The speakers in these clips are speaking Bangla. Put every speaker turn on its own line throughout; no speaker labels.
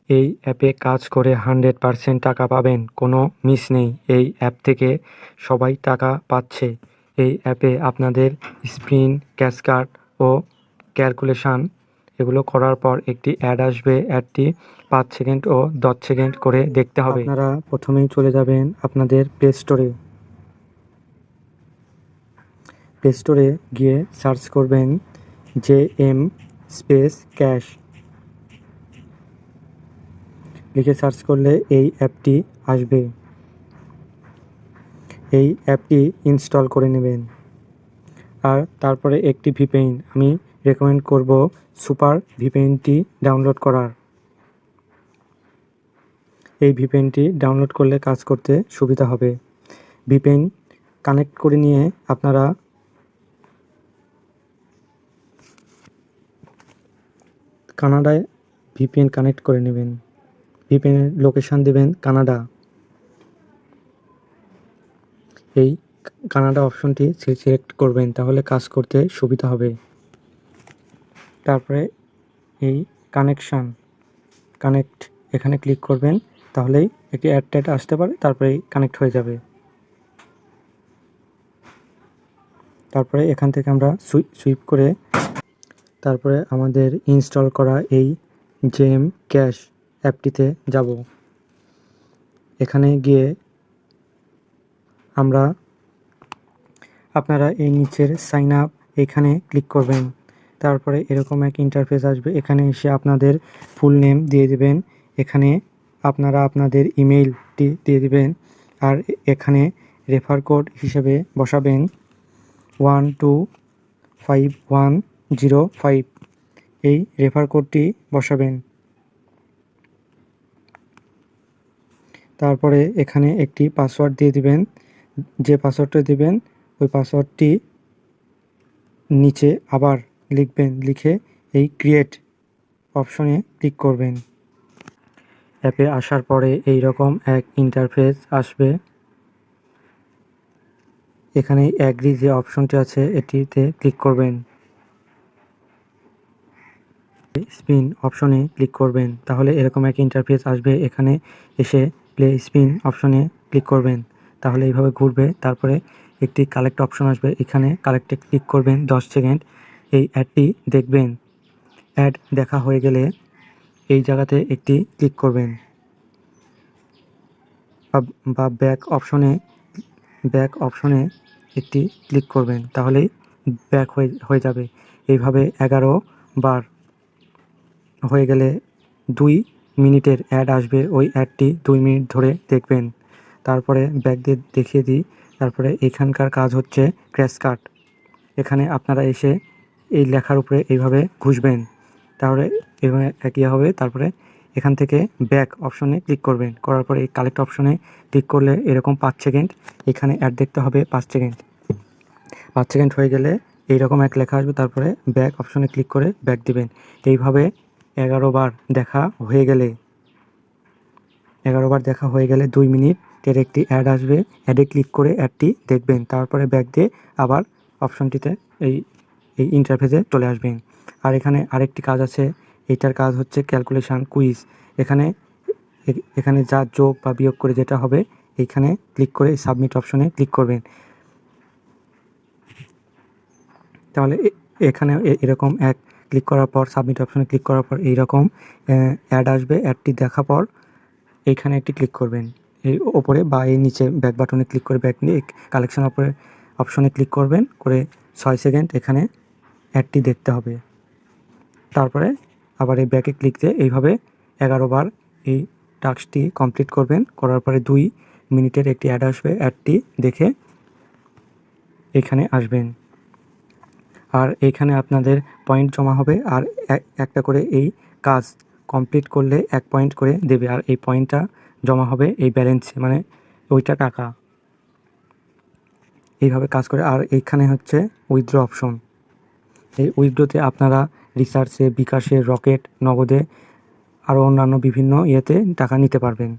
এই অ্যাপে কাজ করে 100% টাকা পাবেন, কোনো মিস নেই। এই অ্যাপ থেকে সবাই টাকা পাচ্ছে। এই অ্যাপে আপনাদের স্পিন, ক্যাশ কার্ড ও ক্যালকুলেশন এগুলো করার পর একটি অ্যাড আসবে। অ্যাডটি 5 সেকেন্ড ও 10 সেকেন্ড করে দেখতে হবে। আপনারা প্রথমেই চলে যাবেন আপনাদের প্লে স্টোরে। প্লে স্টোরে গিয়ে সার্চ করবেন JM স্পেস ক্যাশ লিখে সার্চ করলে এই অ্যাপটি আসবে। এই অ্যাপটি ইনস্টল করে নেবেন। আর তারপরে একটি ভিপিএন, আমি রেকমেন্ড করব সুপার ভিপিএনটি ডাউনলোড করার। এই ভিপিএনটি ডাউনলোড করলে কাজ করতে সুবিধা হবে। ভিপিএন কানেক্ট করে নিয়ে আপনারা কানাডায় ভিপিএন কানেক্ট করে নেবেন। ভিপিএনের লোকেশান দেবেন কানাডা। এই কানাডা অপশনটি সিলেক্ট করবেন, তাহলে কাজ করতে সুবিধা হবে। তারপরে এই কানেক্ট এখানে ক্লিক করবেন, তাহলেই একটি অ্যাড আসতে পারে, তারপরে কানেক্ট হয়ে যাবে। তারপরে এখান থেকে আমরা সুইপ করে তারপরে আমাদের ইনস্টল করা এই JM ক্যাশ অ্যাপটিতে যাব। এখানে গিয়ে আপনারা এই নিচের সাইন আপ এখানে ক্লিক করবেন। তারপরে এরকম এক ইন্টারফেস আসবে। এখানে এসে আপনাদের ফুল নেম দিয়ে দেবেন। এখানে আপনারা আপনাদের ইমেইলটি দিয়ে দিবেন। আর এখানে রেফার কোড হিসেবে বসাবেন 125105। এই রেফার কোডটি বসাবেন। তারপরে এখানে একটি পাসওয়ার্ড দিয়ে দিবেন। যে পাসওয়ার্ডটা দিবেন ওই পাসওয়ার্ডটি নিচে আবার লিখবেন। লিখে এই ক্রিয়েট অপশনে ক্লিক করবেন। অ্যাপে আসার পরে এই রকম এক ইন্টারফেস আসবে। এখানে অ্যাগ্রি যে অপশনটি আছে এটিতে ক্লিক করবেন। স্পিন অপশনে ক্লিক করবেন, তাহলে এরকম এক ইন্টারফেস আসবে। এখানে এসে প্লে স্পিন অপশনে ক্লিক করবেন, তাহলে এইভাবে ঘুরবে। তারপরে একটি কালেক্ট অপশন আসবে। এখানে কালেক্টে ক্লিক করবেন 10 সেকেন্ড। এই অ্যাডটি দেখবেন। অ্যাড দেখা হয়ে গেলে এই জায়গাতে একটি ক্লিক করবেন বা ব্যাক অপশনে একটি ক্লিক করবেন, তাহলেই ব্যাক হয়ে যাবে। এইভাবে 11 বার হয়ে গেলে 2 মিনিটের অ্যাড আসবে। ওই অ্যাডটি 2 মিনিট ধরে দেখবেন। তারপরে ব্যাক দিয়ে দেখিয়ে দিই। তারপরে এখানকার কাজ হচ্ছে ক্র্যাশ কার্ড। এখানে আপনারা এসে এই লেখার উপরে এইভাবে ঘুষবেন, তাহলে এভাবে একই হবে। তারপরে এখান থেকে ব্যাক অপশনে ক্লিক করবেন। করার পরে এই কালেক্ট অপশনে ক্লিক করলে এরকম 5 সেকেন্ড এখানে অ্যাড দেখতে হবে। 5 সেকেন্ড হয়ে গেলে এইরকম এক লেখা আসবে। তারপরে ব্যাক অপশনে ক্লিক করে ব্যাক দিবেন। এইভাবে 11 বার দেখা হয়ে গেলে 2 মিনিটের একটি অ্যাড আসবে। অ্যাডে ক্লিক করে অ্যাডটি দেখবেন। তারপরে ব্যাক দিয়ে আবার অপশনটিতে এই ইন্টারফেসে চলে আসবেন। আর এখানে আরেকটি কাজ আছে। এইটার কাজ হচ্ছে ক্যালকুলেশন কুইজ। এখানে যা যোগ বা বিয়োগ করে যেটা হবে এইখানে ক্লিক করে সাবমিট অপশনে ক্লিক করবেন। তাহলে এখানে এরকম এক ক্লিক করার পর সাবমিট অপশনে ক্লিক করার পর এইরকম অ্যাড আসবে। অ্যাডটি দেখার পর এইখানে একটি ক্লিক করবেন। এই ওপরে বা এই নিচে ব্যাক বাটনে ক্লিক করে ব্যাক নিয়ে কালেকশন অপশনে ক্লিক করবেন। করে 6 সেকেন্ড এখানে অ্যাডটি দেখতে হবে। তারপরে আবার এই ব্যাকে ক্লিক দিয়ে এইভাবে 11 বার এই টাস্কটি কমপ্লিট করবেন। করার পরে 2 মিনিটের একটি অ্যাড আসবে। অ্যাডটি দেখে এখানে আসবেন। আর এইখানে আপনাদের পয়েন্ট জমা হবে। আর একটা করে এই কাজ কমপ্লিট করলে 1 পয়েন্ট করে দেবে। আর এই পয়েন্টটা জমা হবে এই ব্যালেন্সে, মানে ওইটা টাকা। এইভাবে কাজ করে। আর এইখানে হচ্ছে উইথড্র অপশন। এই উইথড্রতে আপনারা রিসার্চে, বিকাশে, রকেট, নগদে আরও অন্যান্য বিভিন্ন ইয়েতে টাকা নিতে পারবেন।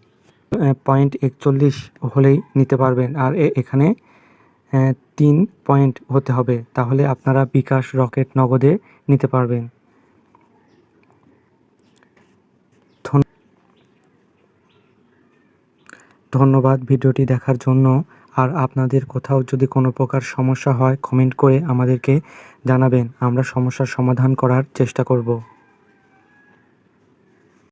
0.41 হলেই নিতে পারবেন। আর এখানে 3 পয়েন্ট হতে হবে, তাহলে আপনারা বিকাশ, রকেট, নগদে নিতে পারবেন। ধন্যবাদ ভিডিওটি দেখার জন্য। আর আপনাদের কোথাও যদি কোনো প্রকার সমস্যা হয় কমেন্ট করে আমাদেরকে জানাবেন, আমরা সমস্যার সমাধান করার চেষ্টা করব।